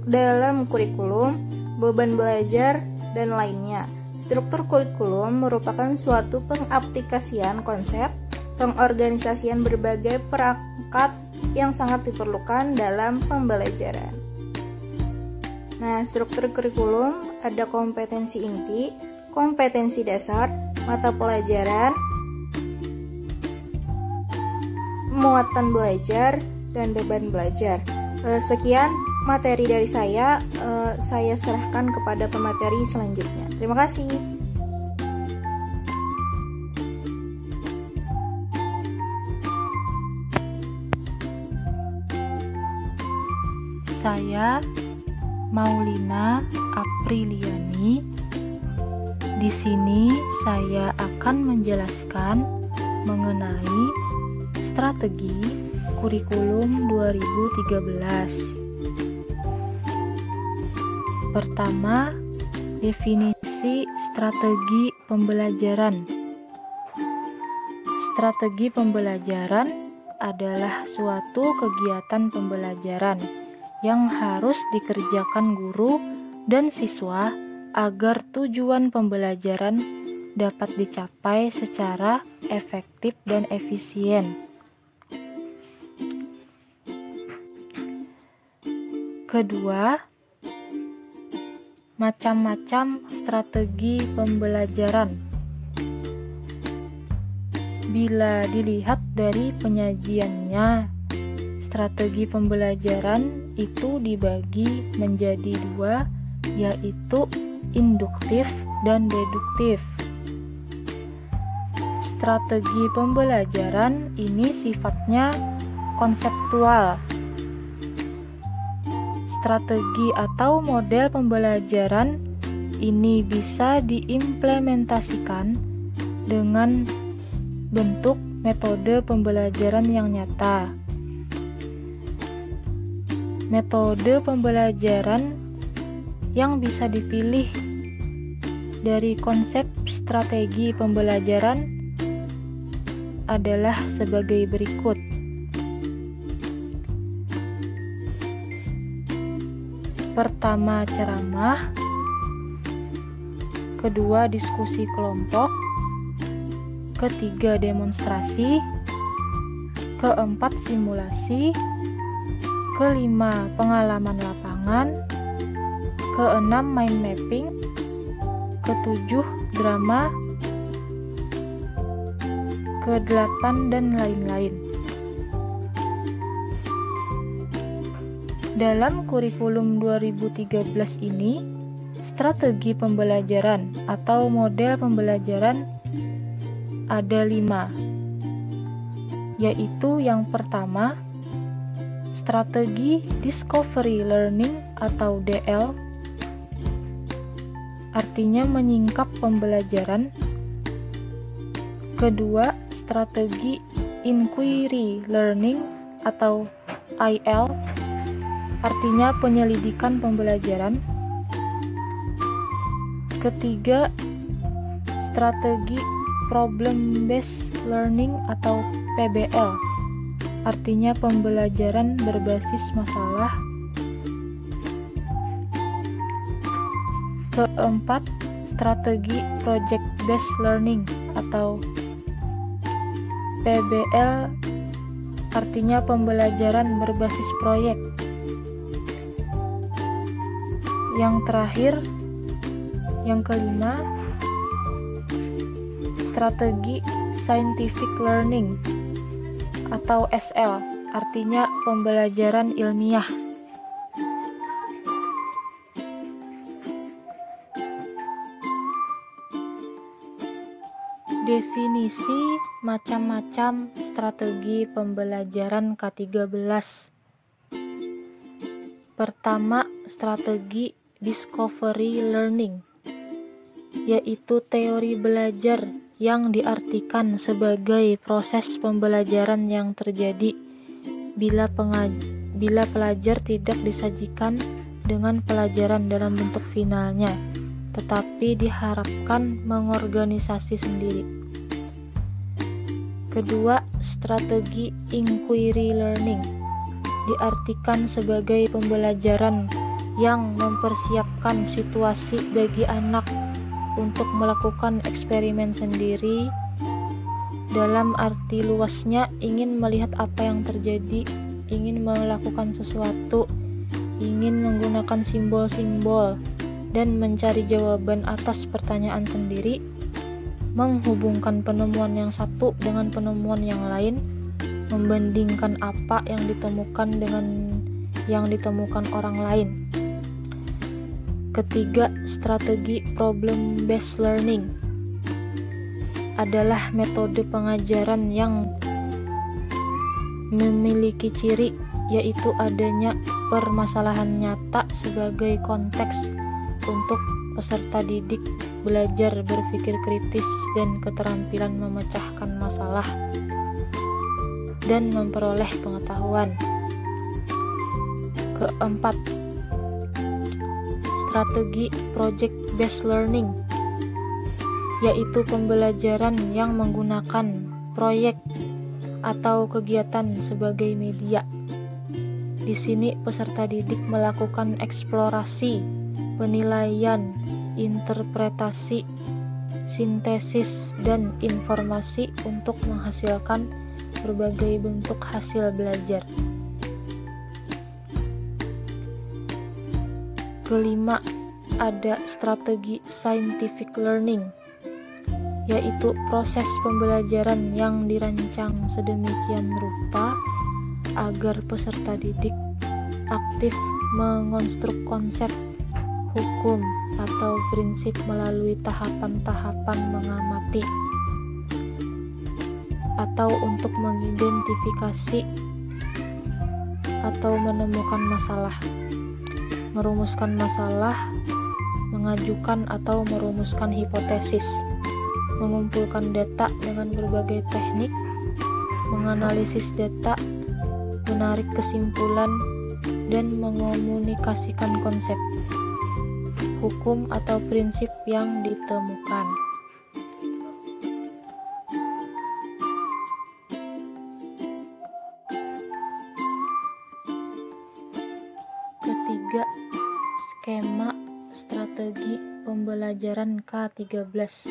dalam kurikulum, beban belajar, dan lainnya. Struktur kurikulum merupakan suatu pengaplikasian konsep, pengorganisasian berbagai perangkat yang sangat diperlukan dalam pembelajaran. Nah, struktur kurikulum ada kompetensi inti, kompetensi dasar, mata pelajaran, muatan belajar, dan beban belajar. Sekian materi dari saya serahkan kepada pemateri selanjutnya. Terima kasih. Saya Maulina Apriliani. Di sini saya akan menjelaskan mengenai strategi kurikulum 2013. Pertama, definisi strategi pembelajaran. Strategi pembelajaran adalah suatu kegiatan pembelajaran yang harus dikerjakan guru dan siswa agar tujuan pembelajaran dapat dicapai secara efektif dan efisien. Kedua, macam-macam strategi pembelajaran. Bila dilihat dari penyajiannya, strategi pembelajaran itu dibagi menjadi dua, yaitu induktif dan deduktif. Strategi pembelajaran ini sifatnya konseptual. Strategi atau model pembelajaran ini bisa diimplementasikan dengan bentuk metode pembelajaran yang nyata. Metode pembelajaran yang bisa dipilih dari konsep strategi pembelajaran adalah sebagai berikut. Pertama, ceramah. Kedua, diskusi kelompok. Ketiga, demonstrasi. Keempat, simulasi. Kelima, pengalaman lapangan. Keenam, mind mapping. Ketujuh, drama. Kedelapan, dan lain-lain. Dalam kurikulum 2013 ini, strategi pembelajaran atau model pembelajaran ada 5, yaitu yang pertama, strategi Discovery Learning atau DL, artinya menyingkap pembelajaran. Kedua, strategi Inquiry Learning atau IL, artinya penyelidikan pembelajaran. Ketiga, strategi Problem Based Learning atau PBL, artinya pembelajaran berbasis masalah. Keempat, strategi Project Based Learning atau PBL, artinya pembelajaran berbasis proyek. Yang terakhir, yang kelima, strategi Scientific Learning atau SL, artinya pembelajaran ilmiah. Definisi macam-macam strategi pembelajaran K13. Pertama, strategi Discovery Learning, yaitu teori belajar yang diartikan sebagai proses pembelajaran yang terjadi bila pelajar tidak disajikan dengan pelajaran dalam bentuk finalnya, tetapi diharapkan mengorganisasi sendiri. Kedua, strategi Inquiry Learning diartikan sebagai pembelajaran yang mempersiapkan situasi bagi anak untuk melakukan eksperimen sendiri. Dalam arti luasnya, ingin melihat apa yang terjadi, ingin melakukan sesuatu, ingin menggunakan simbol-simbol, dan mencari jawaban atas pertanyaan sendiri, menghubungkan penemuan yang satu dengan penemuan yang lain, membandingkan apa yang ditemukan dengan yang ditemukan orang lain. Ketiga, strategi Problem Based Learning adalah metode pengajaran yang memiliki ciri, yaitu adanya permasalahan nyata sebagai konteks untuk peserta didik belajar berpikir kritis dan keterampilan memecahkan masalah dan memperoleh pengetahuan. Keempat, strategi Project Based Learning, yaitu pembelajaran yang menggunakan proyek atau kegiatan sebagai media. Di sini peserta didik melakukan eksplorasi, penilaian, interpretasi, sintesis, dan informasi untuk menghasilkan berbagai bentuk hasil belajar. Kelima, ada strategi Scientific Learning, yaitu proses pembelajaran yang dirancang sedemikian rupa agar peserta didik aktif mengonstruk konsep, hukum, atau prinsip melalui tahapan-tahapan mengamati, atau untuk mengidentifikasi atau menemukan masalah, merumuskan masalah, mengajukan atau merumuskan hipotesis, mengumpulkan data dengan berbagai teknik, menganalisis data, menarik kesimpulan, dan mengomunikasikan konsep, hukum atau prinsip yang ditemukan. ketiga, skema strategi pembelajaran K13. 1.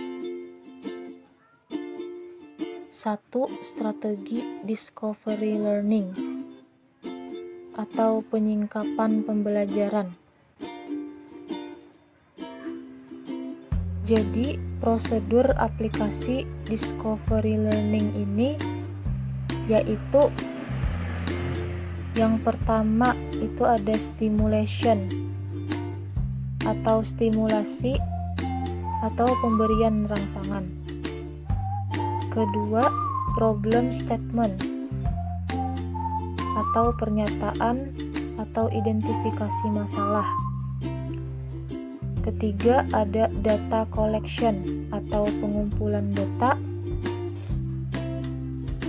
Strategi discovery learning atau penyingkapan pembelajaran. Jadi, prosedur aplikasi discovery learning ini yaitu yang pertama itu ada stimulation atau stimulasi atau pemberian rangsangan. Kedua, problem statement atau pernyataan atau identifikasi masalah. Ketiga, ada data collection atau pengumpulan data.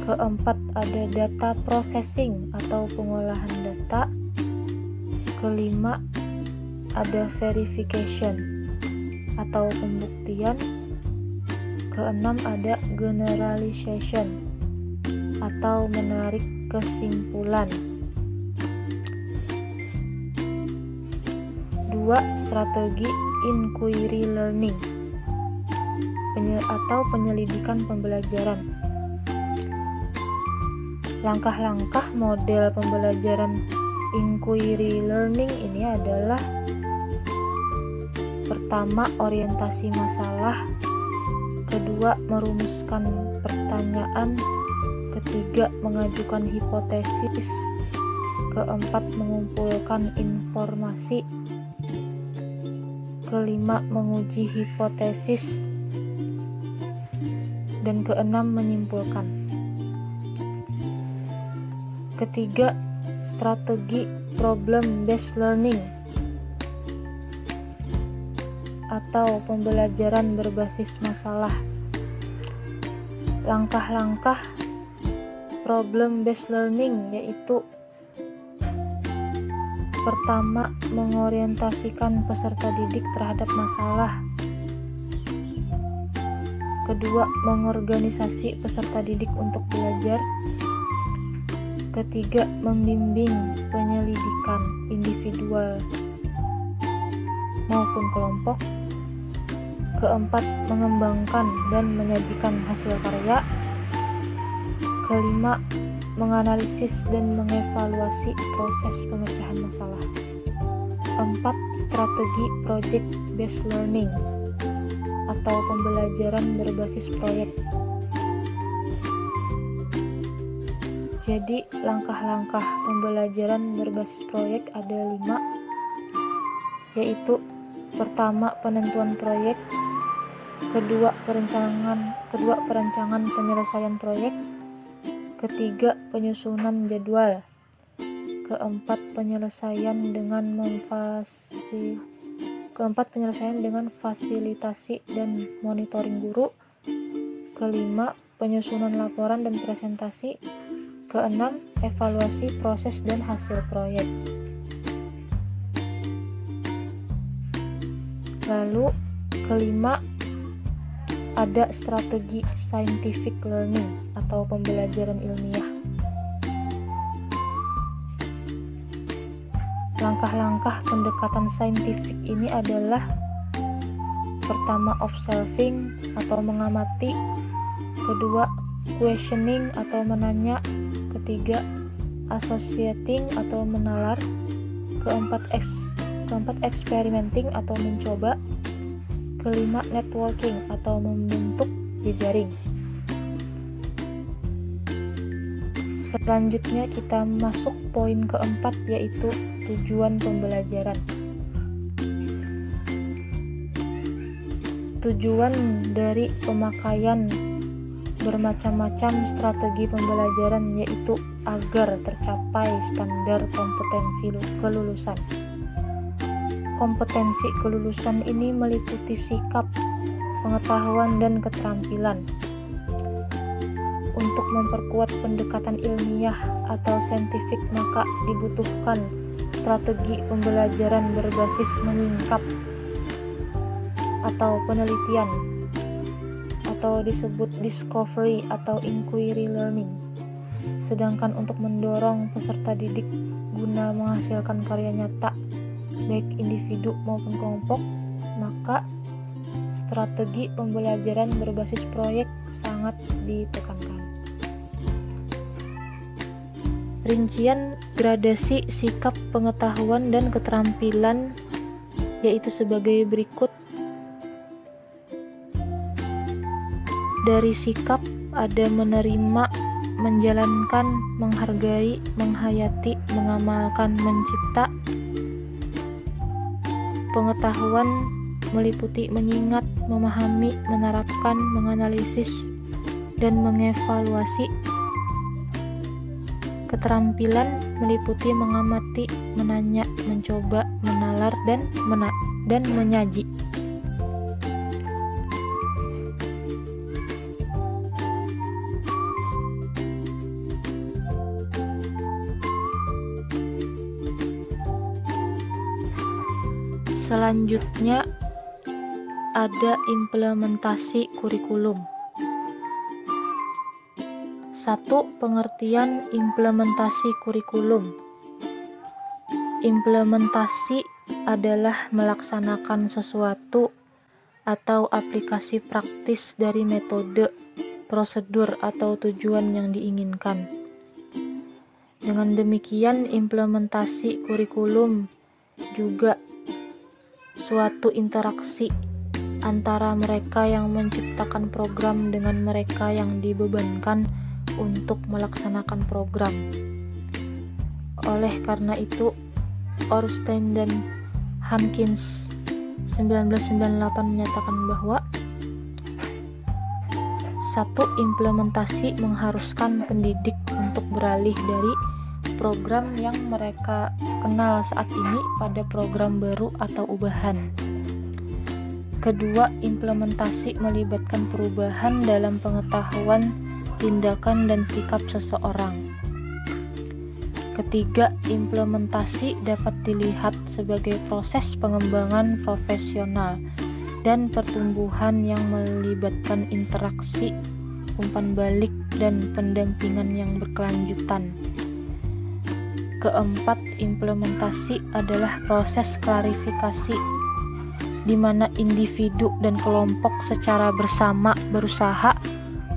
Keempat, ada data processing atau pengolahan data. Kelima, ada verification atau pembuktian. Keenam, ada generalization atau menarik kesimpulan. 2. Strategi inquiry learning atau penyelidikan pembelajaran. Langkah-langkah model pembelajaran inquiry learning ini adalah: pertama, orientasi masalah. Kedua, merumuskan pertanyaan. Ketiga, mengajukan hipotesis. Keempat, mengumpulkan informasi. Kelima, menguji hipotesis. Dan keenam, menyimpulkan. Ketiga, strategi problem based learning atau pembelajaran berbasis masalah. Langkah-langkah problem based learning yaitu: pertama, mengorientasikan peserta didik terhadap masalah. Kedua, mengorganisasi peserta didik untuk belajar. Ketiga, membimbing penyelidikan individual maupun kelompok. Keempat, mengembangkan dan menyajikan hasil karya. Kelima, menganalisis dan mengevaluasi proses pemecahan masalah. 4. Strategi project based learning atau pembelajaran berbasis proyek. Jadi, langkah-langkah pembelajaran berbasis proyek ada 5, yaitu: pertama, penentuan proyek. Kedua, perencanaan penyelesaian proyek. Ketiga, penyusunan jadwal. Keempat, penyelesaian dengan fasilitasi dan monitoring guru. Kelima, penyusunan laporan dan presentasi. Keenam, evaluasi proses dan hasil proyek. Lalu, kelima, ada strategi scientific learning atau pembelajaran ilmiah. Langkah-langkah pendekatan saintifik ini adalah: pertama, observing atau mengamati. Kedua, questioning atau menanya. Ketiga, associating atau menalar. Keempat, experimenting atau mencoba. Kelima, networking atau membentuk jejaring. Selanjutnya kita masuk poin keempat, yaitu tujuan pembelajaran. Tujuan dari pemakaian bermacam-macam strategi pembelajaran yaitu agar tercapai standar kompetensi kelulusan. Kompetensi kelulusan ini meliputi sikap, pengetahuan, dan keterampilan. Untuk memperkuat pendekatan ilmiah atau saintifik, maka dibutuhkan strategi pembelajaran berbasis menyingkap atau penelitian, atau disebut discovery atau inquiry learning. Sedangkan untuk mendorong peserta didik guna menghasilkan karya nyata baik individu maupun kelompok, maka strategi pembelajaran berbasis proyek sangat ditekankan. Rincian gradasi sikap pengetahuan dan keterampilan yaitu sebagai berikut. Dari sikap ada menerima, menjalankan, menghargai, menghayati, mengamalkan, mencipta. Pengetahuan meliputi mengingat, memahami, menerapkan, menganalisis, dan mengevaluasi. Keterampilan meliputi mengamati, menanya, mencoba, menalar, dan menyaji. Selanjutnya ada implementasi kurikulum. 1. Pengertian implementasi kurikulum. Implementasi adalah melaksanakan sesuatu atau aplikasi praktis dari metode, prosedur, atau tujuan yang diinginkan. Dengan demikian, implementasi kurikulum juga suatu interaksi antara mereka yang menciptakan program dengan mereka yang dibebankan untuk melaksanakan program. Oleh karena itu, Ornstein dan Hankins 1998 menyatakan bahwa 1. Implementasi mengharuskan pendidik untuk beralih dari program yang mereka kenal saat ini pada program baru atau ubahan. Kedua, implementasi melibatkan perubahan dalam pengetahuan, tindakan, dan sikap seseorang. Ketiga, implementasi dapat dilihat sebagai proses pengembangan profesional dan pertumbuhan yang melibatkan interaksi, umpan balik, dan pendampingan yang berkelanjutan. Keempat, implementasi adalah proses klarifikasi di mana individu dan kelompok secara bersama berusaha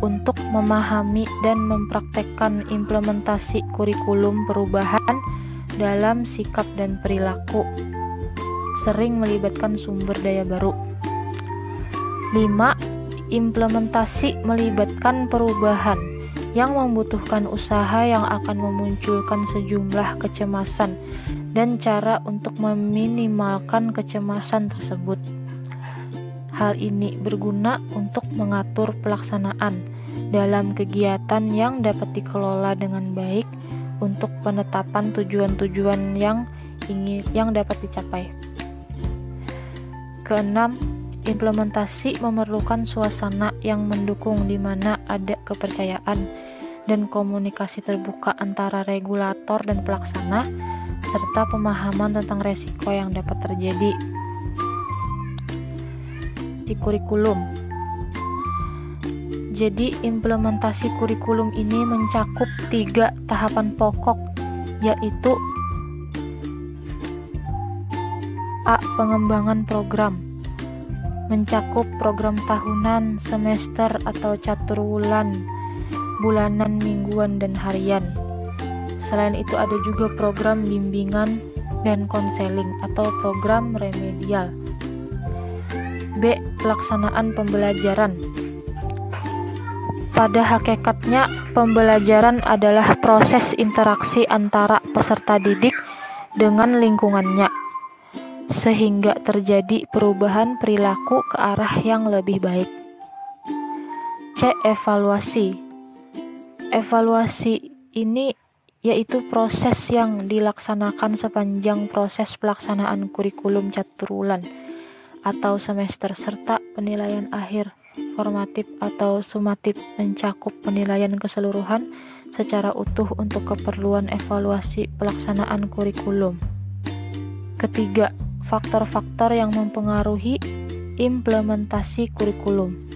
untuk memahami dan mempraktekkan implementasi kurikulum perubahan dalam sikap dan perilaku, sering melibatkan sumber daya baru. 5. Implementasi melibatkan perubahan yang membutuhkan usaha yang akan memunculkan sejumlah kecemasan dan cara untuk meminimalkan kecemasan tersebut. Hal ini berguna untuk mengatur pelaksanaan dalam kegiatan yang dapat dikelola dengan baik untuk penetapan tujuan-tujuan yang dapat dicapai. Keenam, implementasi memerlukan suasana yang mendukung di mana ada kepercayaan dan komunikasi terbuka antara regulator dan pelaksana, serta pemahaman tentang resiko yang dapat terjadi. Di kurikulum. Jadi, implementasi kurikulum ini mencakup 3 tahapan pokok, yaitu A. Pengembangan program. Mencakup program tahunan, semester, atau caturwulan, bulanan, mingguan, dan harian. Selain itu ada juga program bimbingan dan konseling atau program remedial. B. Pelaksanaan pembelajaran. Pada hakikatnya, pembelajaran adalah proses interaksi antara peserta didik dengan lingkungannya, sehingga terjadi perubahan perilaku ke arah yang lebih baik. C. Evaluasi. Evaluasi ini yaitu proses yang dilaksanakan sepanjang proses pelaksanaan kurikulum caturwulan atau semester, serta penilaian akhir formatif atau sumatif, mencakup penilaian keseluruhan secara utuh untuk keperluan evaluasi pelaksanaan kurikulum. Ketiga, faktor-faktor yang mempengaruhi implementasi kurikulum.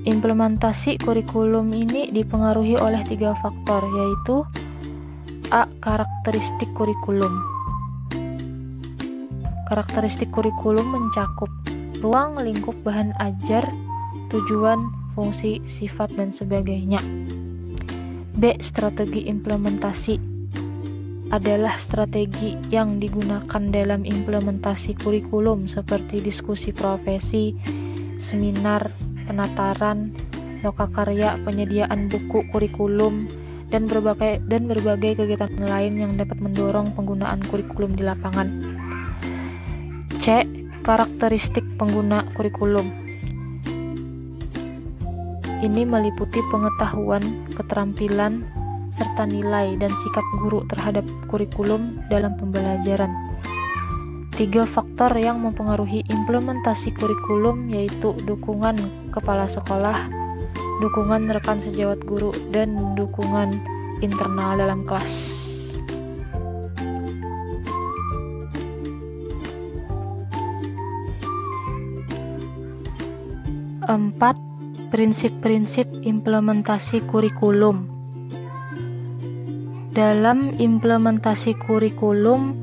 Implementasi kurikulum ini dipengaruhi oleh 3 faktor, yaitu A. Karakteristik kurikulum. Karakteristik kurikulum mencakup ruang lingkup bahan ajar, tujuan, fungsi, sifat, dan sebagainya. B. Strategi implementasi adalah strategi yang digunakan dalam implementasi kurikulum seperti diskusi profesi, seminar, penataran, lokakarya, penyediaan buku kurikulum, dan berbagai kegiatan lain yang dapat mendorong penggunaan kurikulum di lapangan. C. Karakteristik pengguna kurikulum. Ini meliputi pengetahuan, keterampilan, serta nilai dan sikap guru terhadap kurikulum dalam pembelajaran. 3 faktor yang mempengaruhi implementasi kurikulum yaitu dukungan kepala sekolah, dukungan rekan sejawat guru, dan dukungan internal dalam kelas. 4. Prinsip-prinsip implementasi kurikulum. Dalam implementasi kurikulum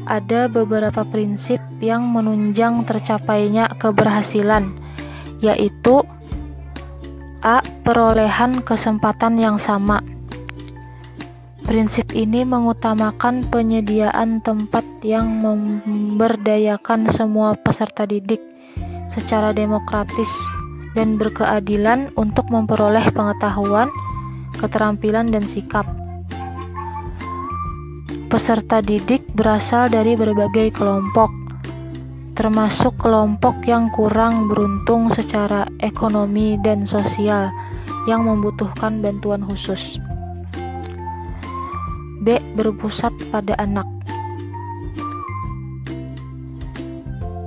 ada beberapa prinsip yang menunjang tercapainya keberhasilan, yaitu A. Perolehan kesempatan yang sama. Prinsip ini mengutamakan penyediaan tempat yang memberdayakan semua peserta didik secara demokratis dan berkeadilan untuk memperoleh pengetahuan, keterampilan, dan sikap. Peserta didik berasal dari berbagai kelompok, termasuk kelompok yang kurang beruntung secara ekonomi dan sosial yang membutuhkan bantuan khusus. B. Berpusat pada anak.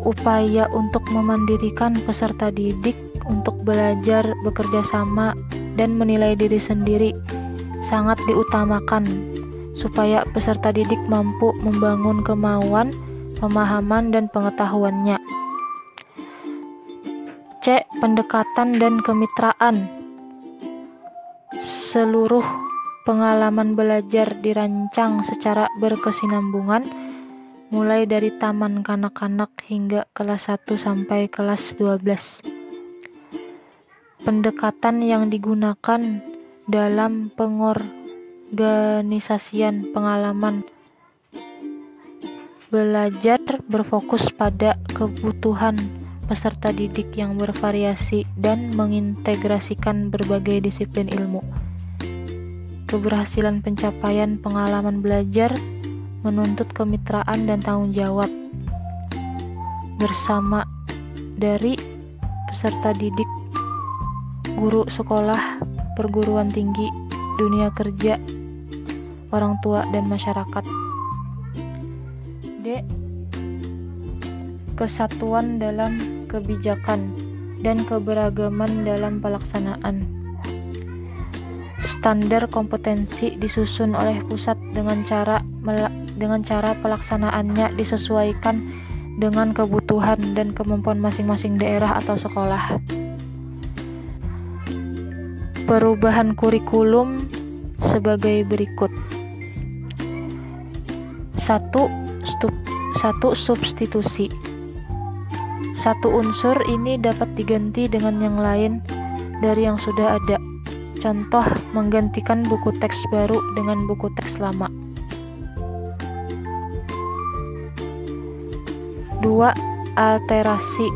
Upaya untuk memandirikan peserta didik untuk belajar, bekerja sama, dan menilai diri sendiri sangat diutamakan supaya peserta didik mampu membangun kemauan, pemahaman, dan pengetahuannya. C. Pendekatan dan kemitraan. Seluruh pengalaman belajar dirancang secara berkesinambungan mulai dari taman kanak-kanak hingga kelas 1 sampai kelas 12. Pendekatan yang digunakan dalam pengorganisasian pengalaman belajar berfokus pada kebutuhan peserta didik yang bervariasi dan mengintegrasikan berbagai disiplin ilmu. Keberhasilan pencapaian pengalaman belajar menuntut kemitraan dan tanggung jawab bersama dari peserta didik, guru sekolah, perguruan tinggi, dunia kerja, orang tua, dan masyarakat. D. Kesatuan dalam kebijakan dan keberagaman dalam pelaksanaan. Standar kompetensi disusun oleh pusat dengan cara pelaksanaannya disesuaikan dengan kebutuhan dan kemampuan masing-masing daerah atau sekolah. Perubahan kurikulum sebagai berikut. 1. Substitusi. Satu unsur ini dapat diganti dengan yang lain dari yang sudah ada. Contoh, menggantikan buku teks baru dengan buku teks lama. 2. Alterasi.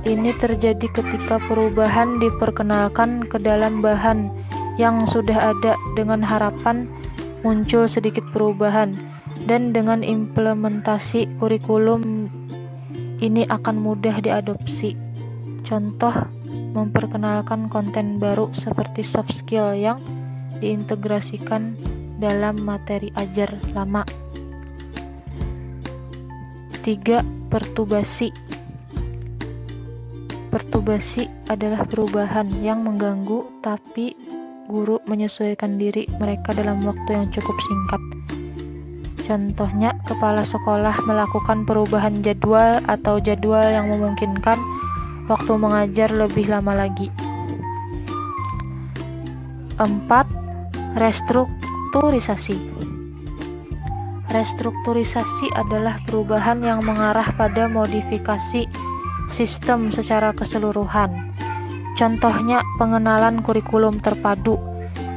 Ini terjadi ketika perubahan diperkenalkan ke dalam bahan yang sudah ada dengan harapan muncul sedikit perubahan, dan dengan implementasi kurikulum ini akan mudah diadopsi. Contoh, memperkenalkan konten baru seperti soft skill yang diintegrasikan dalam materi ajar lama. 3. Pertubasi. Pertubasi adalah perubahan yang mengganggu, tapi guru menyesuaikan diri mereka dalam waktu yang cukup singkat. Contohnya, kepala sekolah melakukan perubahan jadwal atau jadwal yang memungkinkan waktu mengajar lebih lama lagi. 4. Restrukturisasi. Restrukturisasi adalah perubahan yang mengarah pada modifikasi sistem secara keseluruhan. Contohnya, pengenalan kurikulum terpadu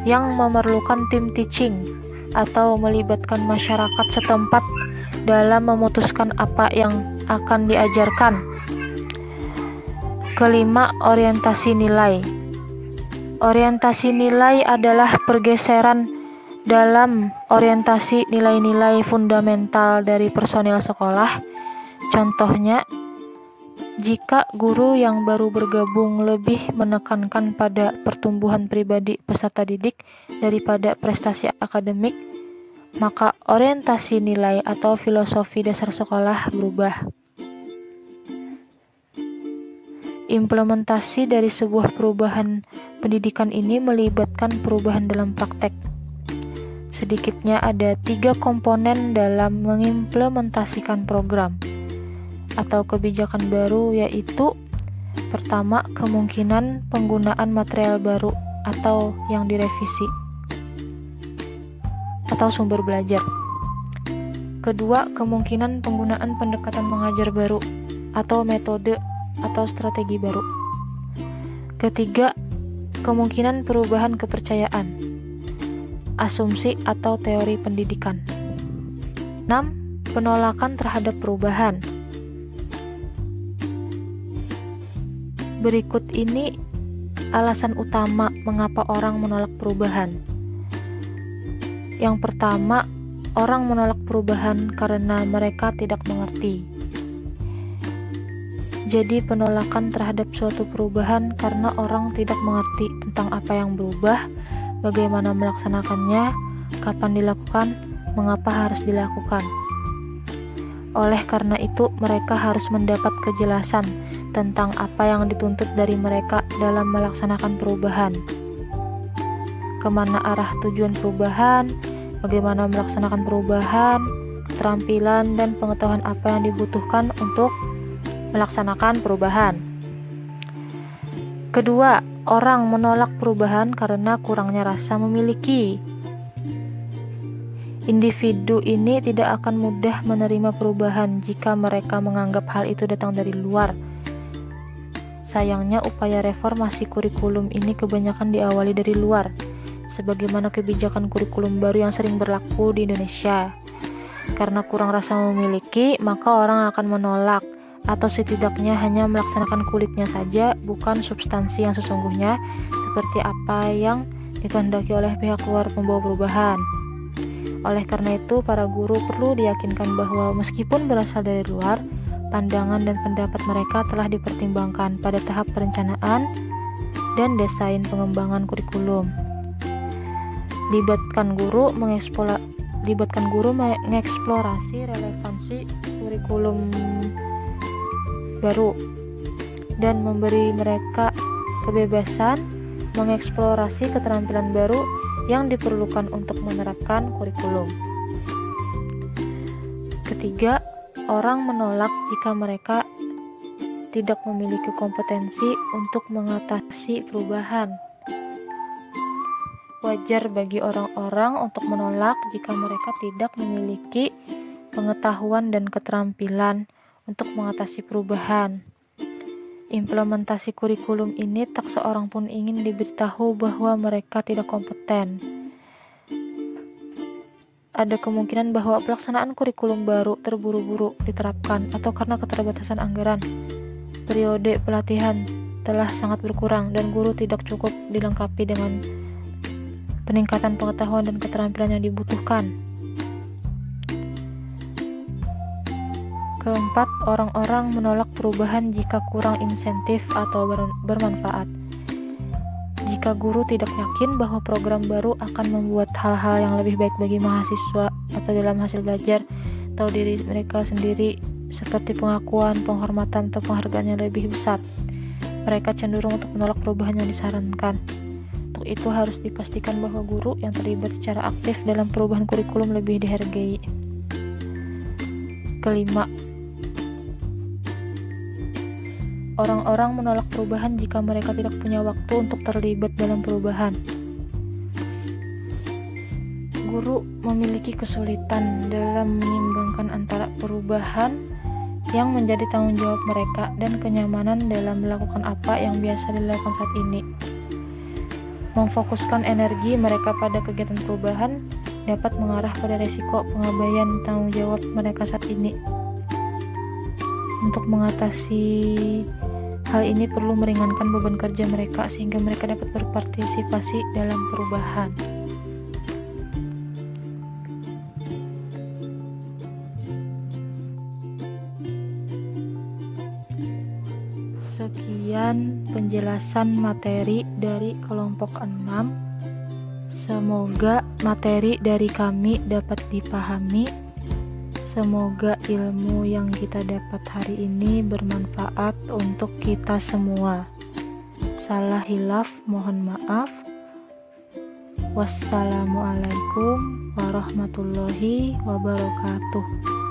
yang memerlukan tim teaching atau melibatkan masyarakat setempat dalam memutuskan apa yang akan diajarkan. Kelima, orientasi nilai. Orientasi nilai adalah pergeseran dalam orientasi nilai-nilai fundamental dari personil sekolah. Contohnya, jika guru yang baru bergabung lebih menekankan pada pertumbuhan pribadi peserta didik daripada prestasi akademik, maka orientasi nilai atau filosofi dasar sekolah berubah. Implementasi dari sebuah perubahan pendidikan ini melibatkan perubahan dalam praktek. Sedikitnya ada 3 komponen dalam mengimplementasikan program atau kebijakan baru, yaitu pertama, kemungkinan penggunaan material baru atau yang direvisi atau sumber belajar. Kedua, kemungkinan penggunaan pendekatan mengajar baru atau metode atau strategi baru. Ketiga, kemungkinan perubahan kepercayaan, asumsi atau teori pendidikan. 6. Penolakan terhadap perubahan. Berikut ini alasan utama mengapa orang menolak perubahan. Yang pertama, orang menolak perubahan karena mereka tidak mengerti. Jadi penolakan terhadap suatu perubahan karena orang tidak mengerti tentang apa yang berubah, bagaimana melaksanakannya, kapan dilakukan, mengapa harus dilakukan. Oleh karena itu, mereka harus mendapat kejelasan tentang apa yang dituntut dari mereka dalam melaksanakan perubahan. Kemana arah tujuan perubahan, bagaimana melaksanakan perubahan, keterampilan dan pengetahuan apa yang dibutuhkan untuk melaksanakan perubahan. Kedua, orang menolak perubahan karena kurangnya rasa memiliki. Individu ini tidak akan mudah menerima perubahan jika mereka menganggap hal itu datang dari luar. Sayangnya, upaya reformasi kurikulum ini kebanyakan diawali dari luar, sebagaimana kebijakan kurikulum baru yang sering berlaku di Indonesia. Karena kurang rasa memiliki, maka orang akan menolak, atau setidaknya hanya melaksanakan kulitnya saja, bukan substansi yang sesungguhnya seperti apa yang dikehendaki oleh pihak luar pembawa perubahan. Oleh karena itu, para guru perlu diyakinkan bahwa meskipun berasal dari luar, pandangan dan pendapat mereka telah dipertimbangkan pada tahap perencanaan dan desain pengembangan kurikulum. Libatkan guru mengeksplorasi relevansi kurikulum baru dan memberi mereka kebebasan mengeksplorasi keterampilan baru yang diperlukan untuk menerapkan kurikulum. Ketiga, orang menolak jika mereka tidak memiliki kompetensi untuk mengatasi perubahan. Wajar bagi orang-orang untuk menolak jika mereka tidak memiliki pengetahuan dan keterampilan untuk mengatasi perubahan. Implementasi kurikulum ini tak seorang pun ingin diberitahu bahwa mereka tidak kompeten. Ada kemungkinan bahwa pelaksanaan kurikulum baru terburu-buru diterapkan atau karena keterbatasan anggaran. Periode pelatihan telah sangat berkurang dan guru tidak cukup dilengkapi dengan peningkatan pengetahuan dan keterampilan yang dibutuhkan. Keempat, orang-orang menolak perubahan jika kurang insentif atau bermanfaat. Jika guru tidak yakin bahwa program baru akan membuat hal-hal yang lebih baik bagi mahasiswa atau dalam hasil belajar atau diri mereka sendiri, seperti pengakuan, penghormatan, atau penghargaan yang lebih besar, mereka cenderung untuk menolak perubahan yang disarankan. Untuk itu harus dipastikan bahwa guru yang terlibat secara aktif dalam perubahan kurikulum lebih dihargai. Kelima, orang-orang menolak perubahan jika mereka tidak punya waktu untuk terlibat dalam perubahan. guru memiliki kesulitan dalam menyeimbangkan antara perubahan yang menjadi tanggung jawab mereka dan kenyamanan dalam melakukan apa yang biasa dilakukan saat ini. Memfokuskan energi mereka pada kegiatan perubahan dapat mengarah pada resiko pengabaian tanggung jawab mereka saat ini. Untuk mengatasi hal ini perlu meringankan beban kerja mereka sehingga mereka dapat berpartisipasi dalam perubahan. Sekian penjelasan materi dari kelompok 6. Semoga materi dari kami dapat dipahami. Semoga ilmu yang kita dapat hari ini bermanfaat untuk kita semua. Salah hilaf mohon maaf. Wassalamualaikum warahmatullahi wabarakatuh.